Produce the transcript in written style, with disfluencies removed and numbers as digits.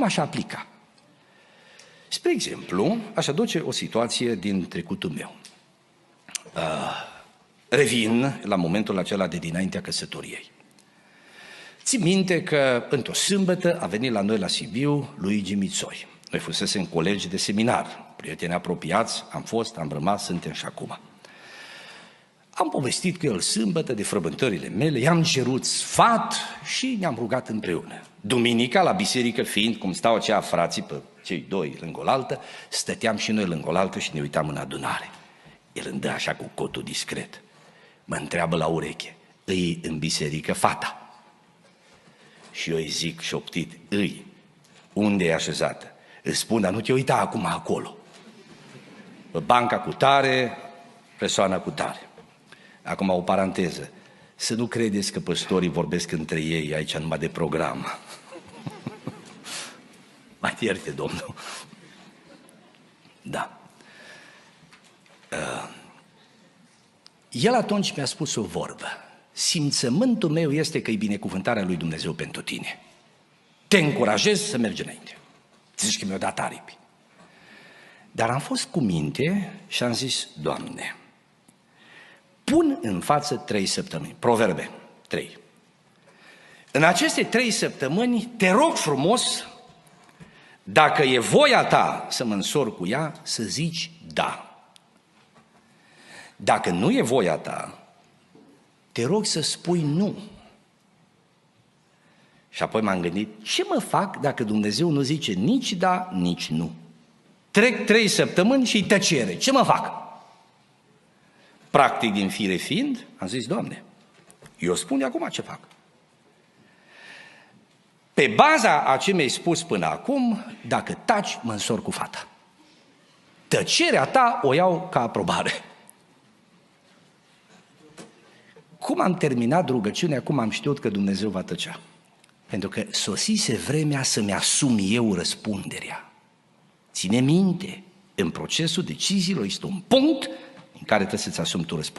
cum aș aplica? Spre exemplu, aș aduce o situație din trecutul meu. Revin la momentul acela de dinaintea căsătoriei. Țin minte că într-o sâmbătă a venit la noi la Sibiu Luigi Mițoi. Noi fusesem colegi de seminar, prieteni apropiați, am rămas, suntem și acum. Am povestit cu el sâmbătă de frământările mele, i-am cerut sfat și ne-am rugat împreună. Duminica, la biserică fiind, cum stau aceia frații pe cei doi lângă oaltă, stăteam și noi lângă oaltă și ne uitam în adunare. El îmi dă așa cu cotul discret. Mă întreabă la ureche, îi în biserică fata? Și eu îi zic șoptit, îi, unde e așezată? Îi spun, dar nu te uita acum acolo. Pe banca cu tare, persoana cu tare. Acum o paranteză. Să nu credeți că păstorii vorbesc între ei aici numai de program. Mai ierte, Domnul. Da. El atunci mi-a spus o vorbă. Simțământul meu este că e binecuvântarea lui Dumnezeu pentru tine. Te încurajez să mergi înainte. Zici că mi-a dat aripi. Dar am fost cu minte și am zis, Doamne, pun în față 3 săptămâni. Proverbe 3. În aceste 3 săptămâni te rog frumos, dacă e voia ta să mă însor cu ea, să zici da. Dacă nu e voia ta, te rog să spui nu. Și apoi m-am gândit, ce mă fac dacă Dumnezeu nu zice nici da, nici nu? Trec 3 săptămâni și-i tăcere. Ce mă fac? Practic, din fire fiind, am zis, Doamne, eu spun de acum ce fac. Pe baza a ce mi-ai spus până acum, dacă taci, mă însor cu fata. Tăcerea ta o iau ca aprobare. Cum am terminat rugăciunea, cum am știut că Dumnezeu va tăcea? Pentru că sosise vremea să-mi asum eu răspunderea. Ține minte, în procesul deciziilor este un punct în care trebuie să-ți asumi tu răspunderea.